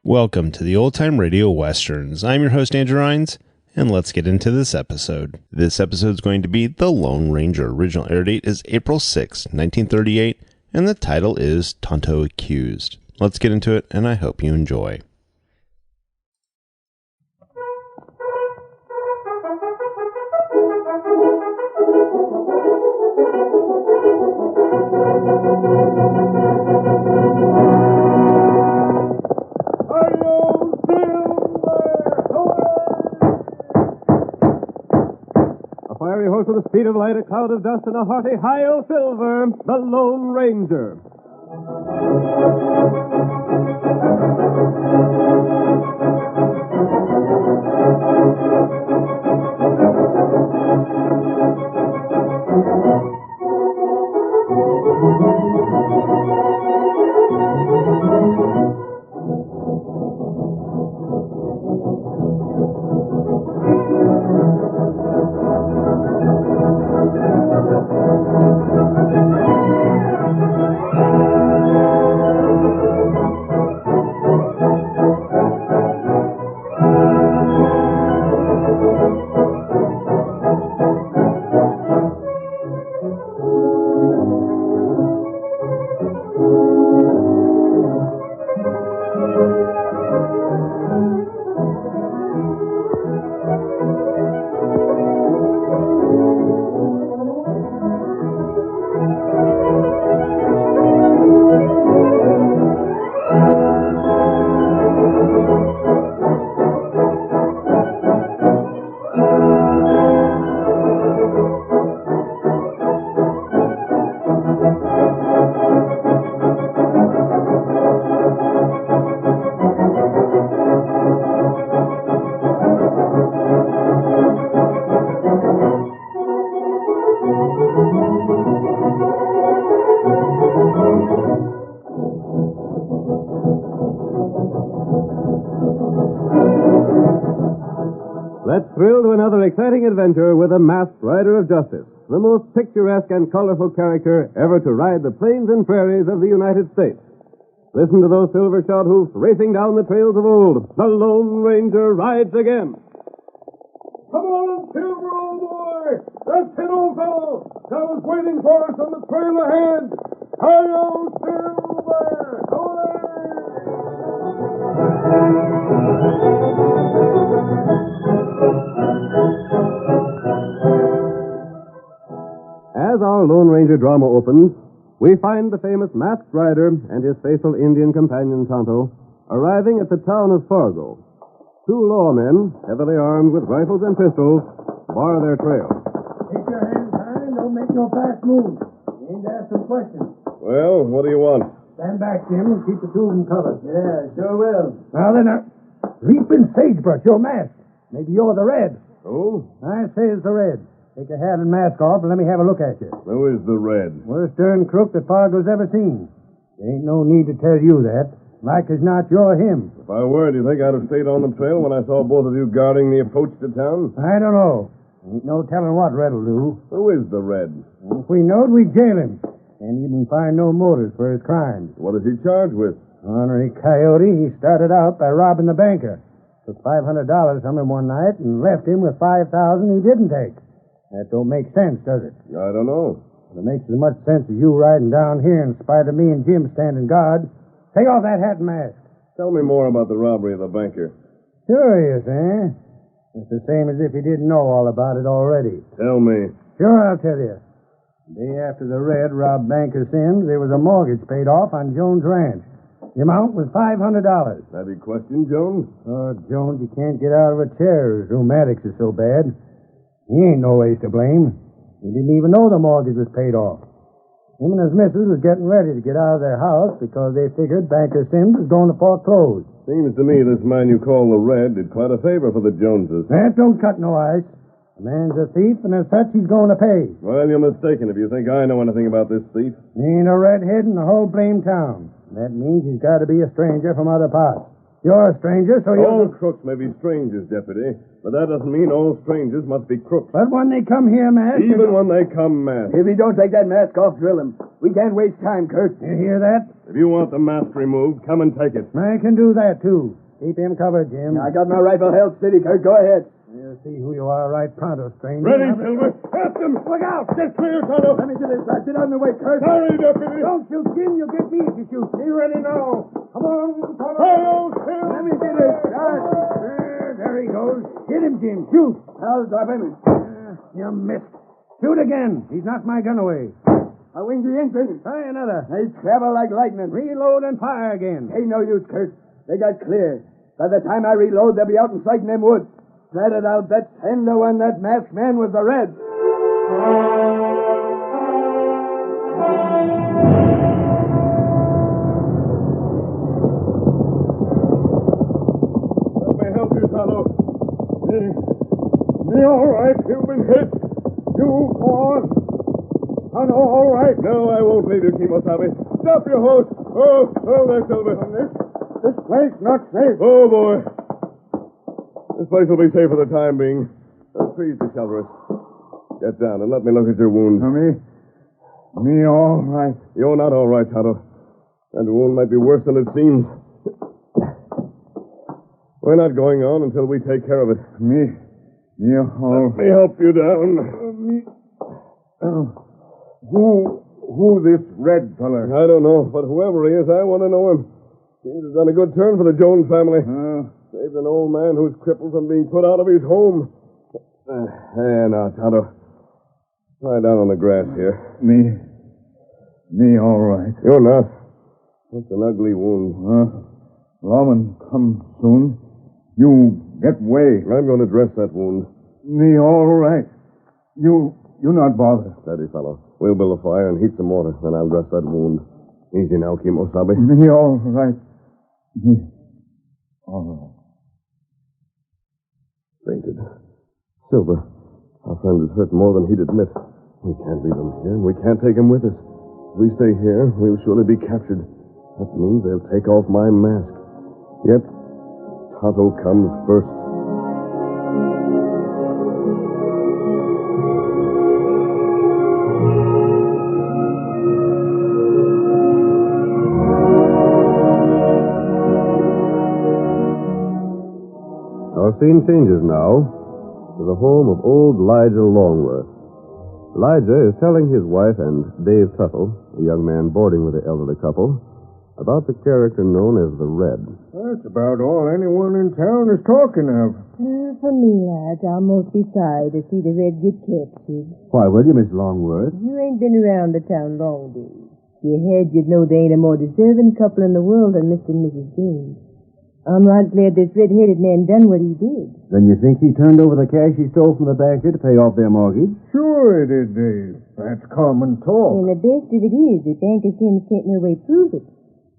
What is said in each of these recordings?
Welcome to the Old Time Radio Westerns. I'm your host, Andrew Rhynes, and let's get into this episode. This episode is going to be The Lone Ranger. Original air date is April 6, 1938, and the title is Tonto Accused. Let's get into it, and I hope you enjoy. Fiery horse with the speed of light, a cloud of dust, and a hearty high-o silver, the Lone Ranger. Let's thrill to another exciting adventure with a masked rider of justice, the most picturesque and colorful character ever to ride the plains and prairies of the United States. Listen to those silver-shod hoofs racing down the trails of old. The Lone Ranger rides again. Come on, Silver, old boy! That's it, old fellow! Todd's waiting for us on the trail ahead! Hi-yo, Silver! Away! As our Lone Ranger drama opens, we find the famous masked rider and his faithful Indian companion Tonto arriving at the town of Fargo. Two lawmen, heavily armed with rifles and pistols, bar their trail. Keep your hands high and don't make no fast moves. You ain't to ask some questions. Well, what do you want? Stand back, Jim, and keep the two of them covered. Yeah, sure will. Now then, leaping sagebrush, your mask. Maybe you're the Red. Who? I say it's the Red. Take your hat and mask off and let me have a look at you. Who is the Red? Worst darn crook that Fargo's ever seen. There ain't no need to tell you that. Like as not, you're him. If I were, do you think I'd have stayed on the trail when I saw both of you guarding the approach to town? I don't know. Ain't no telling what Red'll do. Who is the Red? If we knowed, we'd jail him. And even find no motives for his crimes. What is he charged with? Ornery coyote, he started out by robbing the banker. Took $500 from him one night and left him with $5,000 he didn't take. That don't make sense, does it? I don't know. It makes as much sense as you riding down here in spite of me and Jim standing guard. Take off that hat and mask. Tell me more about the robbery of the banker. Curious, eh? It's the same as if he didn't know all about it already. Tell me. Sure, I'll tell you. The day after the Red robbed Banker Sims, there was a mortgage paid off on Jones' ranch. The amount was $500. Have you questioned Jones? Oh, Jones, he can't get out of a chair. His rheumatics are so bad. He ain't no ways to blame. He didn't even know the mortgage was paid off. Him and his missus was getting ready to get out of their house because they figured Banker Sims was going to foreclose. Seems to me this man you call the Red did quite a favor for the Joneses. That don't cut no ice. The man's a thief, and as such, he's going to pay. Well, you're mistaken if you think I know anything about this thief. He ain't a redhead in the whole blame town. That means he's got to be a stranger from other parts. You're a stranger, so you... All crooks may be strangers, Deputy, but that doesn't mean all strangers must be crooks. But when they come here, masked... Even when they come masked. If he don't take that mask off, drill him. We can't waste time, Kurt. You hear that? If you want the mask removed, come and take it. I can do that, too. Keep him covered, Jim. I got my rifle held steady, Kurt. Go ahead. We'll see who you are right pronto, stranger. Ready, Silver. Ask him. Look out. Get clear, Tonto. Let me get this right. Get out of the way, Kurt. Sorry, Deputy. Don't shoot, Jim. You'll get me if you shoot. Be ready now. Come on, Tonto. Let me get it. There he goes. Hit him, Jim. Shoot. I'll drop him. You missed. Shoot again. He's knocked my gun away. I winged the engine. Try another. They travel like lightning. Reload and fire again. Ain't no use, Kurt. They got clear. By the time I reload, they'll be out in sight in them woods. Drat it, I'll bet 10 to 1 that masked man was the Red. Let me help you, Tonto. Me all right. You've been hit. You go on. Tonto, all right. No, I won't leave you, Kimosabe. Stop your horse. Oh, there, Silver. This place not safe. Oh, boy. This place will be safe for the time being. Please to shelter us. Get down and let me look at your wound. Me all right. You're not all right, Tuttle. That wound might be worse than it seems. We're not going on until we take care of it. Me all... Let me help you down. Who this red feller? I don't know, but whoever he is, I want to know him. Seems to have done a good turn for the Jones family. Saved an old man who's crippled from being put out of his home. There now, Tonto. Lie down on the grass here. Me all right. You're not. That's an ugly wound. Lawman, come soon. You get way. I'm going to dress that wound. Me all right. You not bother. Steady, fellow. We'll build a fire and heat some water, then I'll dress that wound. Easy now, Kimosabe. Me all right. Me all right. Fainted. Silver, our friend is hurt more than he'd admit. We can't leave him here, and we can't take him with us. If we stay here, we'll surely be captured. That means they'll take off my mask. Yet, Tonto comes first. Our scene changes now to the home of old Elijah Longworth. Elijah is telling his wife and Dave Tuttle, a young man boarding with the elderly couple, about the character known as the Red. That's about all anyone in town is talking of. For me, lads, I'll most be sorry to see the Red get captured. Why, will you, Miss Longworth? You ain't been around the town long, Dave. If you had, you'd know they ain't a more deserving couple in the world than Mr. and Mrs. Jones. I'm right glad this red-headed man done what he did. Then you think he turned over the cash he stole from the banker to pay off their mortgage? Sure he did, Dave. That's common talk. And the best of it is, the banker Sims can't no way prove it.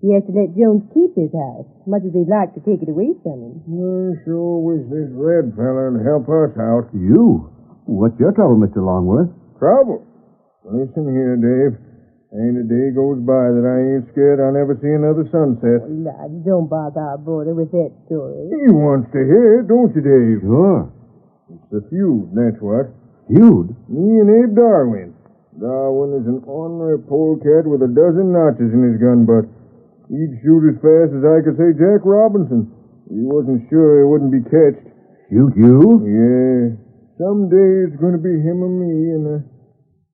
He has to let Jones keep his house, much as he'd like to take it away from him. I sure wish this red feller'd help us out. You? What's your trouble, Mr. Longworth? Trouble? Listen here, Dave. Ain't a day goes by that I ain't scared I'll never see another sunset. Oh, lads, don't bother our brother with that story. He wants to hear it, don't you, Dave? Sure. It's the feud, that's what. Feud? Me and Abe Darwin. Darwin is an ornery polecat with a dozen notches in his gun butt. He'd shoot as fast as I could say Jack Robinson. He wasn't sure he wouldn't be catched. Shoot you? Yeah. Someday it's going to be him or me, and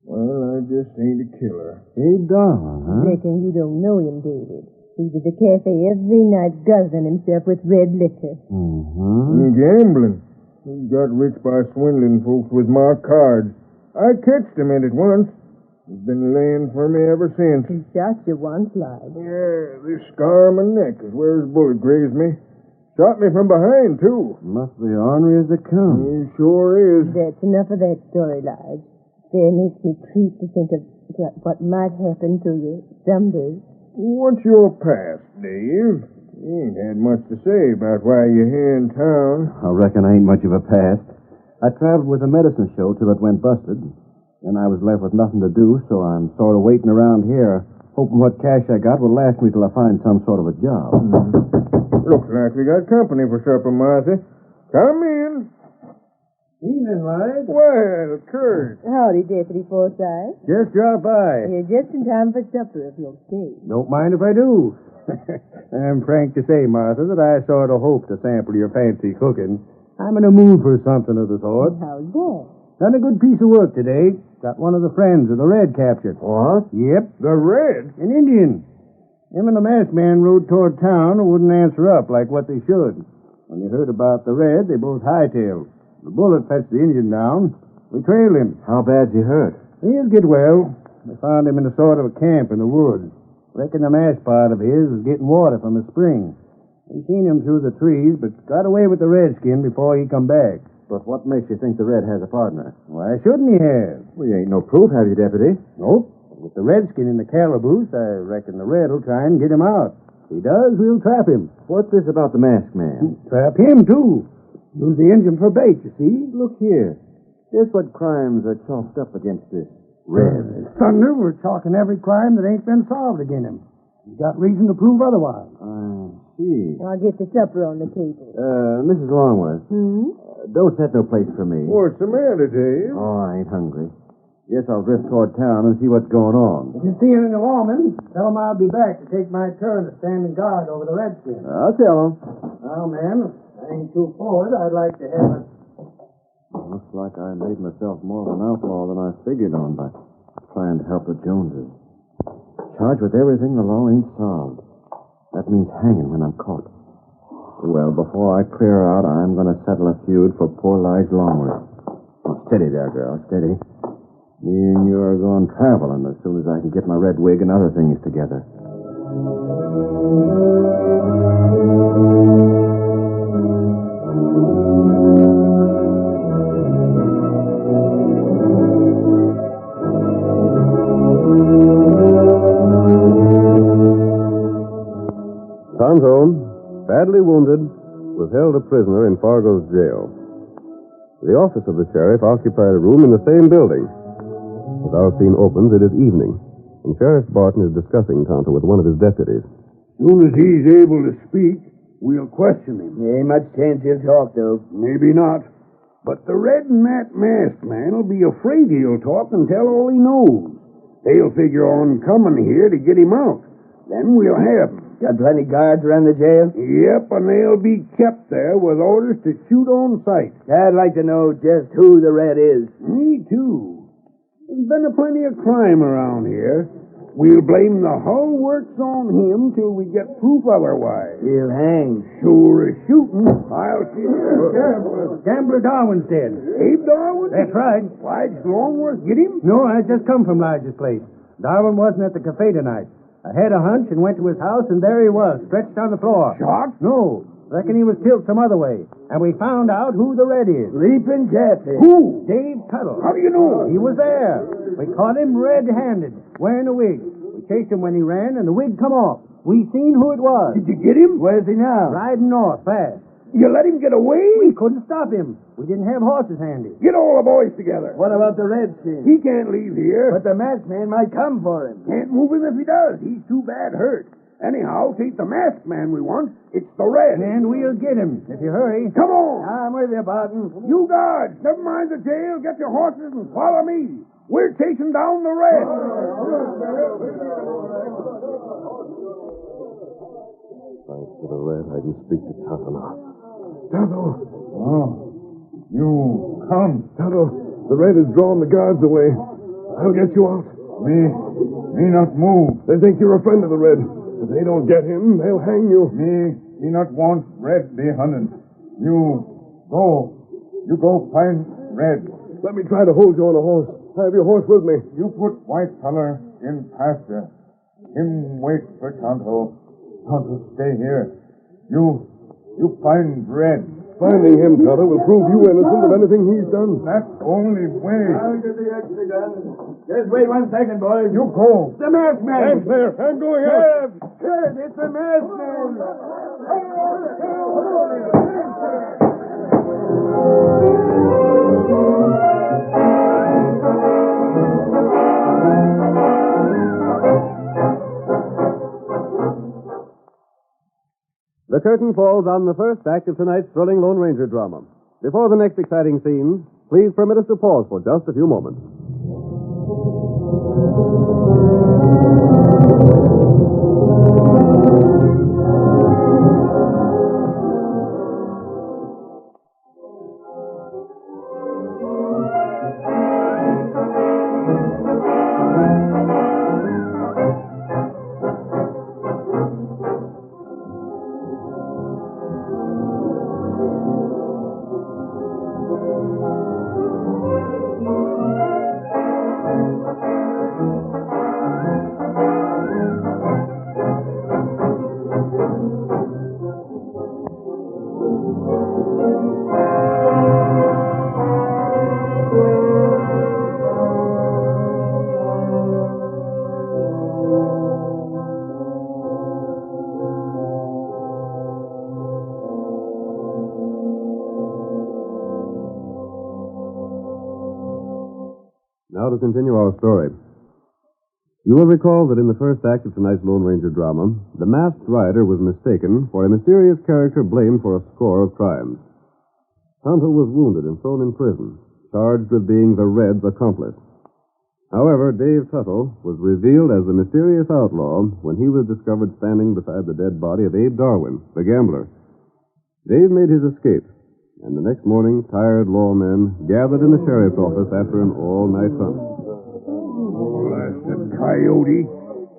well, I just ain't a killer. Abe Darwin, huh? Reckon you don't know him, David. He's at the cafe every night guzzling himself with red liquor. And gambling. He got rich by swindling folks with marked cards. I catched him in it once. He's been laying for me ever since. He shot you once, lad. Yeah, this scar on my neck is where his bullet grazed me. Shot me from behind, too. Must be ornery as they come. He sure is. That's enough of that story, lad. It makes me creep to think of what might happen to you someday. What's your past, Dave? You ain't had much to say about why you're here in town. I reckon I ain't much of a past. I traveled with a medicine show till it went busted. Then I was left with nothing to do, so I'm sort of waiting around here. hoping what cash I got will last me till I find some sort of a job. Looks like we got company for supper, Martha. Come in. Evening, Lige. Well, Kurt. Howdy, Deputy Forsyth. Just drop by. You're just in time for supper if you'll stay. Don't mind if I do. I'm frank to say, Martha, that I sort of hope to sample your fancy cooking. I'm in a mood for something of the sort. How's that? Done a good piece of work today. Got one of the friends of the Red captured. What? Yep, The Red? an Indian. Him and the masked man rode toward town and wouldn't answer up like what they should. When they heard about the Red, they both hightailed. The bullet fetched the Indian down. We trailed him. How bad's he hurt? He'll get well. They found him in a sort of a camp in the woods. Reckon the masked part of his was getting water from a spring. We seen him through the trees, but got away with the redskin before he come back. But what makes you think the Red has a partner? Why shouldn't he have? Well, you ain't no proof, have you, Deputy? Nope. With the redskin in the calaboose, I reckon the Red will try and get him out. If he does, we'll trap him. What's this about the masked man? Trap him, too. Use the engine for bait, you see. Look here. Just what crimes are chalked up against this Red? Thunder, we're talking every crime that ain't been solved against him. He's got reason to prove otherwise. I see. I'll get the supper on the table. Mrs. Longworth, don't set no place for me. What's the matter, Dave? Oh, I ain't hungry. Guess I'll drift toward town and see what's going on. If you see him in the woman, tell him I'll be back to take my turn of standing guard over the redskin. I'll tell him. Now, ma'am, if I ain't too forward, I'd like to have a... Looks like I made myself more of an outlaw than I figured on by trying to help the Joneses. Charged with everything the law ain't solved. That means hanging when I'm caught. Well, before I clear out, I'm going to settle a feud for poor Lige Longworth. Oh, steady there, girl, steady. Me and you are going traveling as soon as I can get my red wig and other things together. Tonto, badly wounded, was held a prisoner in Fargo's jail. The office of the sheriff occupied a room in the same building. As our scene opens, it is evening, and Sheriff Barton is discussing Tonto with one of his deputies. Soon as he's able to speak, we'll question him. Ain't much chance he'll talk, though. Maybe not. But the Red and that masked man will be afraid he'll talk and tell all he knows. They'll figure on coming here to get him out. Then we'll have him. Got plenty guards around the jail? Yep, and they'll be kept there with orders to shoot on sight. I'd like to know just who the Red is. Me, too. There's been a plenty of crime around here. We'll blame the whole works on him till we get proof otherwise. He'll hang. Sure as shooting. I'll see you. Gambler Darwin's dead. Abe Darwin? That's right. Why, did Longworth get him? No, I just come from Lige's place. Darwin wasn't at the cafe tonight. I had a hunch and went to his house, and there he was, stretched on the floor. Shot? No. Reckon he was killed some other way. And we found out who the Red is. Leaping catfish. Who? Dave Tuttle. How do you know? He was there. We caught him red-handed, wearing a wig. We chased him when he ran, and the wig come off. We seen who it was. Did you get him? Where's he now? Riding north, fast. You let him get away? We couldn't stop him. We didn't have horses handy. Get all the boys together. What about the Redskin? He can't leave here. But the masked man might come for him. Can't move him if he does. He's too bad hurt. Anyhow, it ain't the masked man we want. It's the Red. And we'll get him, if you hurry. Come on. I'm with you, Barton. You guards, never mind the jail. Get your horses and follow me. We're chasing down the Red. Thanks to the Red, I can speak to Tonto now. Tonto. Oh, you come. Tonto, the Red has drawn the guards away. I'll get you out. Me not move. They think you're a friend of the Red. If they don't get him, they'll hang you. Me not want Red be hunted. You go find Red. Let me try to hold you on a horse. Have your horse with me. You put white collar in pasture. Him wait for Tonto. Tonto stay here. You find Red. Finding him, Tonto, will prove you innocent of anything he's done. That's the only way. I'll get the extra gun. Just wait 1 second, boys. You go. The masked man. Hands there. I'm going out. Sheriff, it's the masked man. curtain falls on the first act of tonight's thrilling Lone Ranger drama. Before the next exciting scene, please permit us to pause for just a few moments. Now to continue our story. You will recall that in the first act of tonight's Lone Ranger drama, the masked rider was mistaken for a mysterious character blamed for a score of crimes. Tonto was wounded and thrown in prison, charged with being the Red's accomplice. However, Dave Tuttle was revealed as the mysterious outlaw when he was discovered standing beside the dead body of Abe Darwin, the gambler. Dave made his escape, and the next morning, tired lawmen gathered in the sheriff's office after an all-night hunt. Blasted coyote.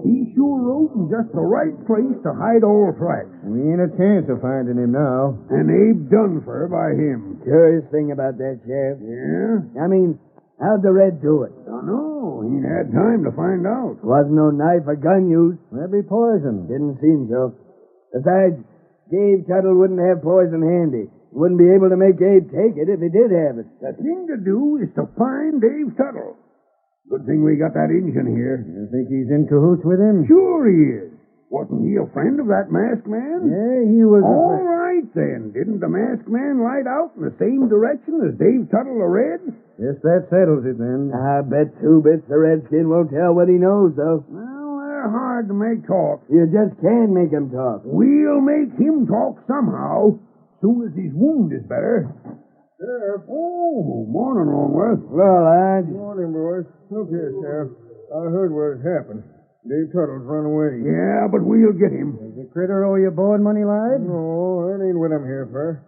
He sure rode in just the right place to hide all tracks. We ain't a chance of finding him now. And Abe done for by him. Curious thing about that, Sheriff. Yeah? I mean, how'd the Red do it? Dunno. He ain't had time to find out. Wasn't no knife or gun used. Maybe poison. Didn't seem so. Besides, Dave Tuttle wouldn't have poison handy. Wouldn't be able to make Abe take it if he did have it. The thing to do is to find Dave Tuttle. Good thing we got that Injun here. You think he's in cahoots with him? Sure he is. Wasn't he a friend of that masked man? Yeah, he was. All right, then. Didn't the masked man light out in the same direction as Dave Tuttle the Red? Yes, that settles it then. I bet 2 bits the Redskin won't tell what he knows, though. Well, they're hard to make talk. You just can't make him talk. We'll make him talk somehow, soon as his wound is better. Sheriff. Oh, morning, Longworth. Well, lad. Morning, boys. Look here, Sheriff. I heard what had happened. Dave Tuttle's run away. Yeah, but we'll get him. Does the critter owe you board money, lad? No, that ain't what I'm here for.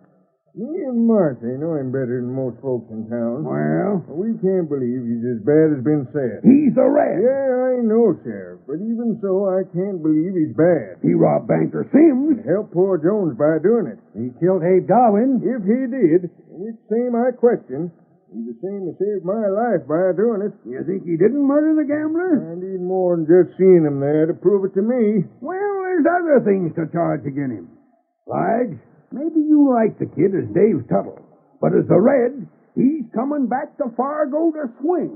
Me and Marcy know him better than most folks in town. Well, We can't believe he's as bad as been said. he's the Red. Yeah, I know, Sheriff. But even so, I can't believe he's bad. He robbed Banker Sims. Helped poor Jones by doing it. He killed Abe Darwin. If he did, which same I question, he's the same as saved my life by doing it. You think he didn't murder the gambler? I need more than just seeing him there to prove it to me. Well, there's other things to charge against him. Lige, maybe you like the kid as Dave Tuttle, but as the Red, he's coming back to Fargo to swing.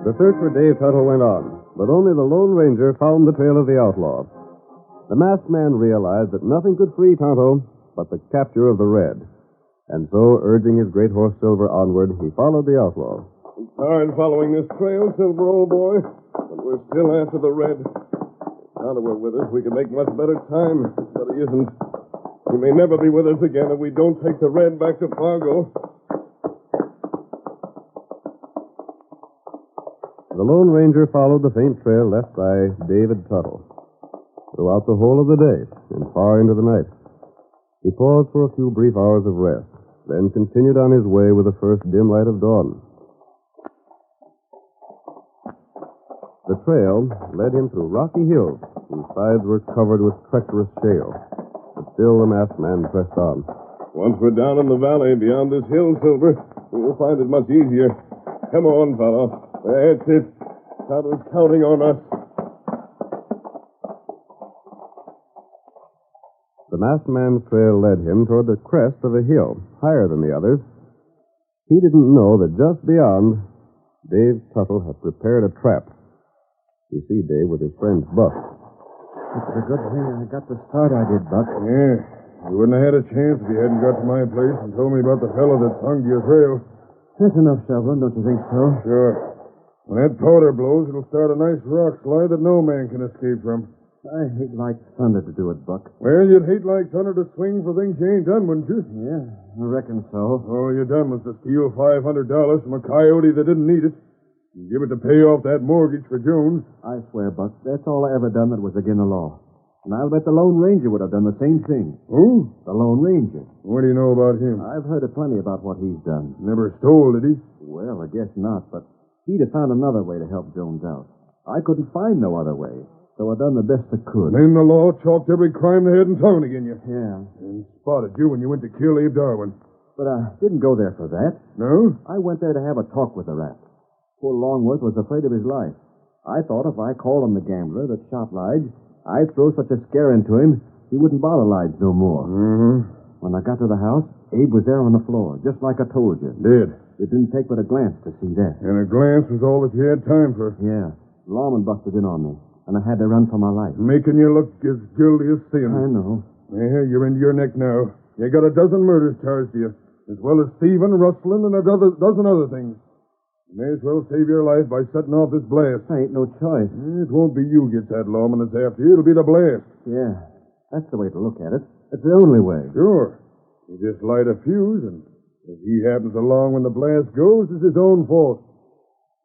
The search for Dave Tuttle went on, but only the Lone Ranger found the trail of the outlaw. The masked man realized that nothing could free Tonto but the capture of the Red. And so, urging his great horse Silver onward, he followed the outlaw. It's hard following this trail, Silver, old boy, but we're still after the Red. If Tonto were with us, we could make much better time, but he isn't. He may never be with us again if we don't take the Red back to Fargo. The Lone Ranger followed the faint trail left by David Tuttle. Throughout the whole of the day and far into the night, he paused for a few brief hours of rest, then continued on his way with the first dim light of dawn. The trail led him through rocky hills whose sides were covered with treacherous shale. But still the masked man pressed on. Once we're down in the valley beyond this hill, Silver, we'll find it much easier. Come on, fellow. That's it. Tonto's counting on us. The masked man's trail led him toward the crest of a hill, higher than the others. He didn't know that just beyond, Dave Tuttle had prepared a trap. You see Dave with his friend Buck. It's a good thing I got the start I did, Buck. Yeah. You wouldn't have had a chance if you hadn't got to my place and told me about the fellow that's hung to your trail. That's enough shoveling, don't you think so? Sure. When that powder blows, it'll start a nice rock slide that no man can escape from. I hate like thunder to do it, Buck. Well, you'd hate like thunder to swing for things you ain't done, wouldn't you? Yeah, I reckon so. All you done was to steal $500 from a coyote that didn't need it. And give it to pay off that mortgage for Jones. I swear, Buck, that's all I ever done that was against the law. And I'll bet the Lone Ranger would have done the same thing. Who? The Lone Ranger. What do you know about him? I've heard plenty about what he's done. Never stole, did he? Well, I guess not, but he'd have found another way to help Jones out. I couldn't find no other way, so I done the best I could. Then the law chalked every crime they had in town against you. Yeah. And spotted you when you went to kill Abe Darwin. But I didn't go there for that. No? I went there to have a talk with the rat. Poor Longworth was afraid of his life. I thought if I called him the gambler that shot Lige, I'd throw such a scare into him, he wouldn't bother Lige no more. Mm-hmm. When I got to the house, Abe was there on the floor, just like I told you. Dead. It didn't take but a glance to see that. And a glance was all that you had time for. Yeah. The lawman busted in on me, and I had to run for my life. Making you look as guilty as sin. I know. Yeah, you're into your neck now. You got a dozen murders charged to you, as well as thieving, rustling, and a dozen other things. You may as well save your life by setting off this blast. I ain't no choice. It won't be you gets that lawman that's after you. It'll be the blast. Yeah, that's the way to look at it. It's the only way. Sure. You just light a fuse, and if he happens along when the blast goes, it's his own fault.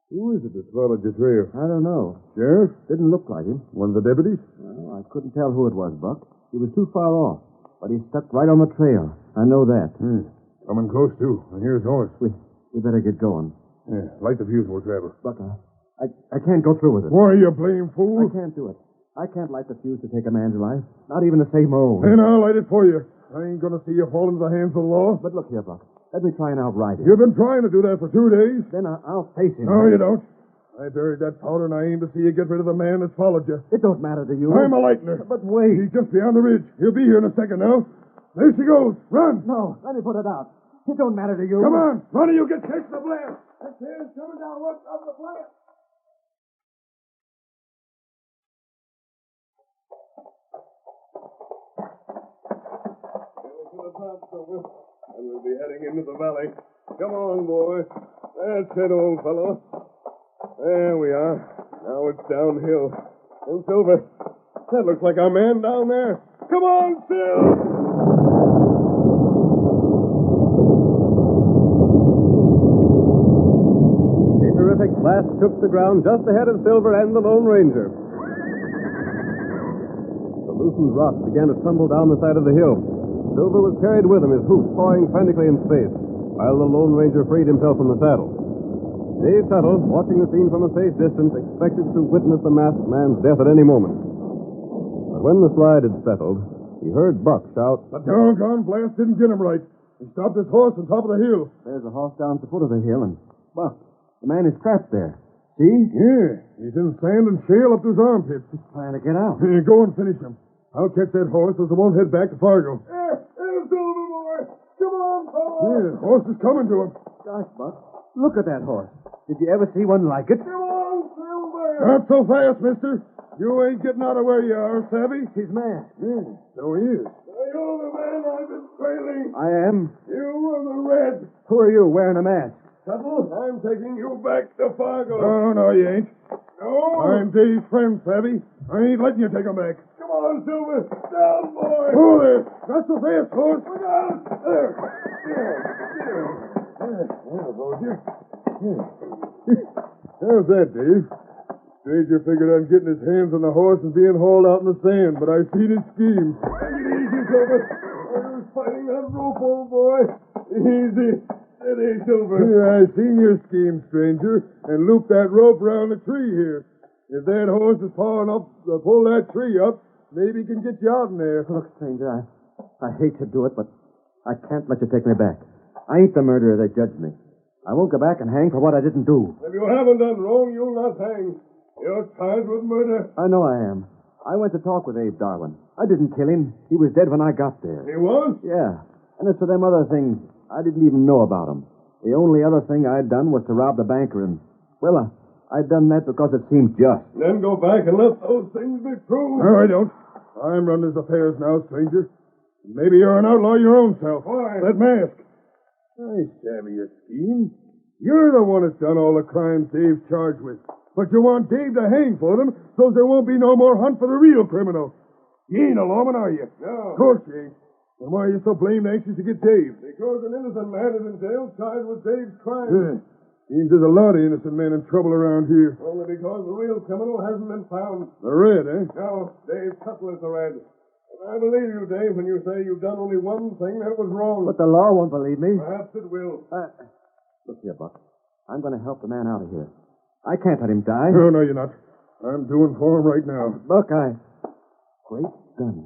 Who is it that followed your trail? I don't know. Sheriff? Didn't look like him. One of the deputies? Well, I couldn't tell who it was, Buck. He was too far off, but he stuck right on the trail. I know that. Coming close, too. And here's horse. We better get going. Yeah, light the fuse, we'll travel. Buck, I can't go through with it. Why, you blame fool? I can't do it. I can't light the fuse to take a man's life. Not even to save my own. Then I'll light it for you. I ain't gonna see you fall into the hands of the law. But look here, Buck. Let me try and outright it. You've been trying to do that for 2 days. Then I'll face him. No, you don't. I buried that powder, and I aim to see you get rid of the man that followed you. It don't matter to you. I'm a lightener. But wait. He's just beyond the ridge. He'll be here in a second now. There she goes. Run. No, let me put it out. It don't matter to you. Come on. Run or you'll get chased in the blast. That tail's coming down. Look up the blast. To the top, Silver. And we'll be heading into the valley. Come on, boy. That's it, old fellow. There we are. Now it's downhill. And Silver, that looks like our man down there. Come on, Sil! A terrific blast shook the ground just ahead of Silver and the Lone Ranger. The loosened rocks began to tumble down the side of the hill. Silver was carried with him, his hoofs pawing frantically in space, while the Lone Ranger freed himself from the saddle. Dave Tuttle, watching the scene from a safe distance, expected to witness the masked man's death at any moment. But when the slide had settled, he heard Buck shout, The doggone blast didn't get him right. He stopped his horse on top of the hill. There's a horse down at the foot of the hill, and Buck, the man is trapped there. See? Yeah, he's in sand and shale up to his armpits. He's trying to get out. Here, go and finish him. I'll catch that horse so I won't head back to Fargo. There's Silver, boy. Come on, fellow. Yeah, the horse is coming to him. Gosh, Buck, look at that horse. Did you ever see one like it? Come on, Silver. Not so fast, mister. You ain't getting out of where you are, savvy? He's masked. Yeah, so he is. You're the man I've been trailing. I am. You were the red. Who are you wearing a mask? Tuttle, I'm taking you back to Fargo. Oh, no, you ain't. No. I'm Dave's friend, savvy. I ain't letting you take him back. Come on, Silver. Down, boy. Oh, there. Not so fast, horse. Look out. There. There goes you. How's that, Dave? Stranger figured on getting his hands on the horse and being hauled out in the sand, but I seen his scheme. Take it easy, Silver. I was fighting that rope, old boy. Easy. Steady, Silver. Yeah, I seen your scheme, stranger, and loop that rope around the tree here. If that horse is pawing up, pull that tree up, maybe he can get you out in there. Look, stranger, I hate to do it, but I can't let you take me back. I ain't the murderer they judged me. I won't go back and hang for what I didn't do. If you haven't done wrong, you'll not hang. You're charged with murder. I know I am. I went to talk with Abe Darwin. I didn't kill him. He was dead when I got there. He was? Yeah. And as for them other things, I didn't even know about them. The only other thing I'd done was to rob the banker, and, well, I'd done that because it seemed just. Then go back and let those things be true. No, I don't. I'm running his affairs now, stranger. Maybe you're an outlaw your own self. Why? That mask. I savvy your scheme. You're the one that's done all the crimes Dave's charged with. But you want Dave to hang for them so there won't be no more hunt for the real criminal. You ain't a lawman, are you? No. Of course you ain't. Then why are you so blamed anxious to get Dave? Because an innocent man is in jail charged with Dave's crime. Seems there's a lot of innocent men in trouble around here. Only because the real criminal hasn't been found. The Red, eh? No, Dave Tuttle is the Red. And I believe you, Dave, when you say you've done only one thing that was wrong. But the law won't believe me. Perhaps it will. Look here, Buck. I'm going to help the man out of here. I can't let him die. No, you're not. I'm doing for him right now. Buck, Great gun.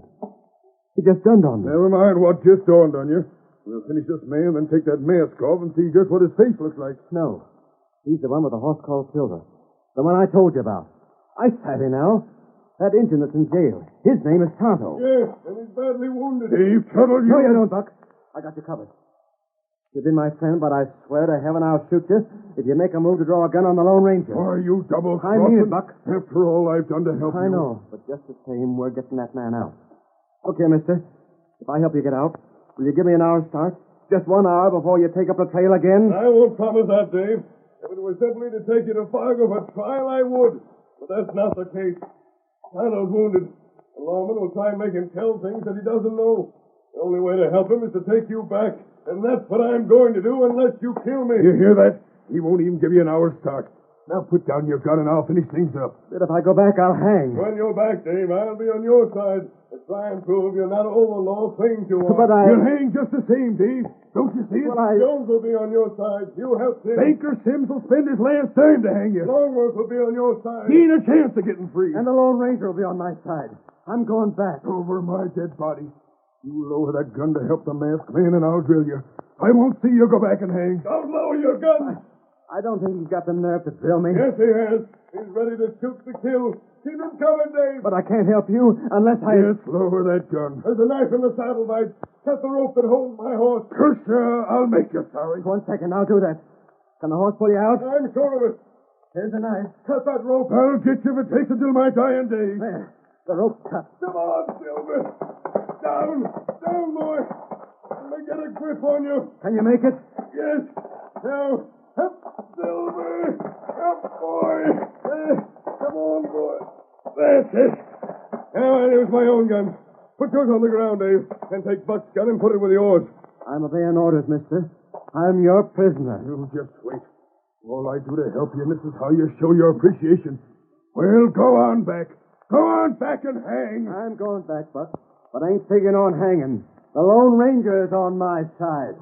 It just dawned on me. Never mind what just dawned on you. We'll finish this man, then take that mask off and see just what his face looks like. No. He's the one with the horse called Silver. The one I told you about. I savvy now. That Injun that's in jail. His name is Tonto. Yes, and he's badly wounded. Dave Tuttle, you... No, you don't, Buck. I got you covered. You've been my friend, but I swear to heaven I'll shoot you if you make a move to draw a gun on the Lone Ranger. Are you double-crossing? I mean it, Buck. After all I've done to help you. I know, but just the same, we're getting that man out. Look here, mister. If I help you get out, will you give me an hour's start? Just 1 hour before you take up the trail again? I won't promise that, Dave. If it was simply to take you to Fargo for trial, I would. But that's not the case. Toddle's wounded. The lawman will try and make him tell things that he doesn't know. The only way to help him is to take you back. And that's what I'm going to do unless you kill me. You hear that? He won't even give you an hour's start. Now put down your gun and I'll finish things up. But if I go back, I'll hang. When you're back, Dave, I'll be on your side to try and prove you're not all the law claims you are. But You'll hang just the same, Dave. Don't you see it? Well, Jones will be on your side. You help him. Baker Sims will spend his last dime to hang you. Longworth will be on your side. He ain't a chance of getting free. And the Lone Ranger will be on my side. I'm going back. Over my dead body. You lower that gun to help the masked man and I'll drill you. I won't see you go back and hang. Don't lower your gun. I don't think he's got the nerve to drill me. Yes, he has. He's ready to shoot to kill. Keep him covered, Dave. But I can't help you unless I... Yes, lower that gun. There's a knife in the saddlebag. Cut the rope that holds my horse. Curse you, I'll make you sorry. 1 second, I'll do that. Can the horse pull you out? I'm sure of it. Here's the knife. Cut that rope. I'll get you if it takes until my dying day. There. The rope's cut. Come on, Silver. Down, boy. Let me get a grip on you. Can you make it? Yes. Now, up, Silver. Up, boy. Come on, boy. That's it. Now I use my own gun. Put yours on the ground, Dave, and take Buck's gun and put it with yours. I'm obeying orders, mister. I'm your prisoner. You just wait. All I do to help you, and this is how you show your appreciation. Well, go on back. Go on back and hang. I'm going back, Buck, but I ain't figuring on hanging. The Lone Ranger is on my side.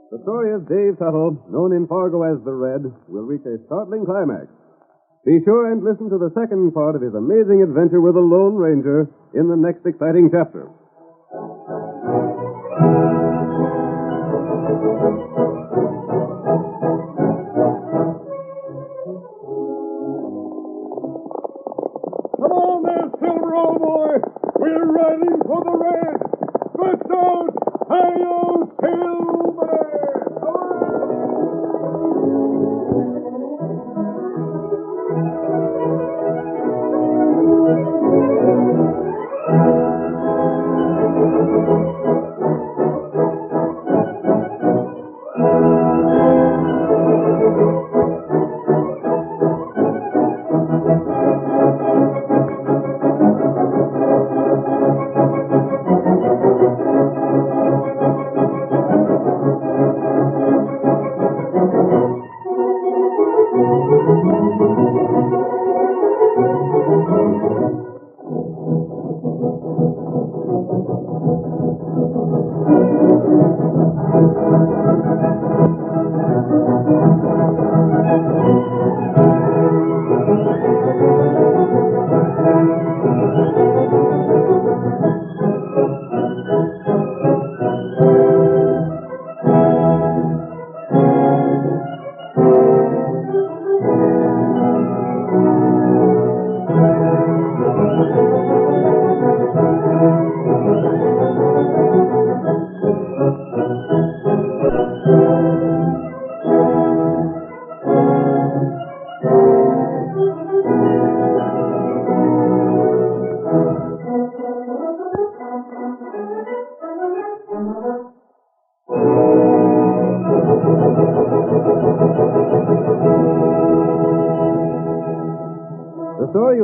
The story of Dave Tuttle, known in Fargo as the Red, will reach a startling climax. Be sure and listen to the second part of his amazing adventure with the Lone Ranger in the next exciting chapter. Come on there, Silver, old boy. We're riding for the Red. Stretch out. Hi-yo, Silver.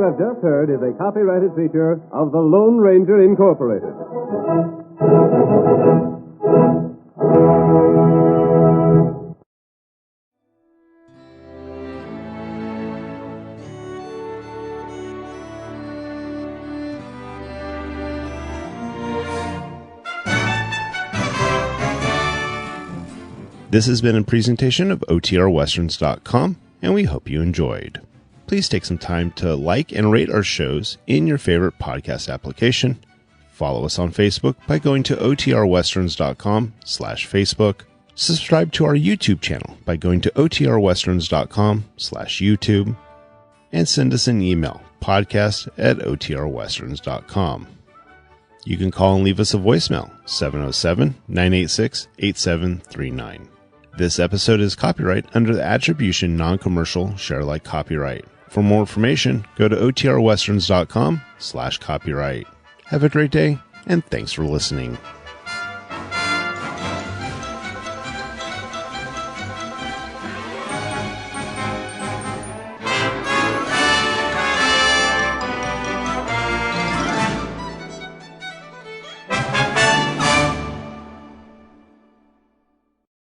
have just heard is a copyrighted feature of the Lone Ranger Incorporated. This has been a presentation of OTRWesterns.com, and we hope you enjoyed. Please take some time to like and rate our shows in your favorite podcast application. Follow us on Facebook by going to OTRWesterns.com/Facebook. Subscribe to our YouTube channel by going to OTRWesterns.com/YouTube. And send us an email, podcast@OTRWesterns.com. You can call and leave us a voicemail, 707-986-8739. This episode is copyright under the Attribution Non-Commercial Share-alike copyright. For more information, go to OTRWesterns.com/copyright. Have a great day, and thanks for listening.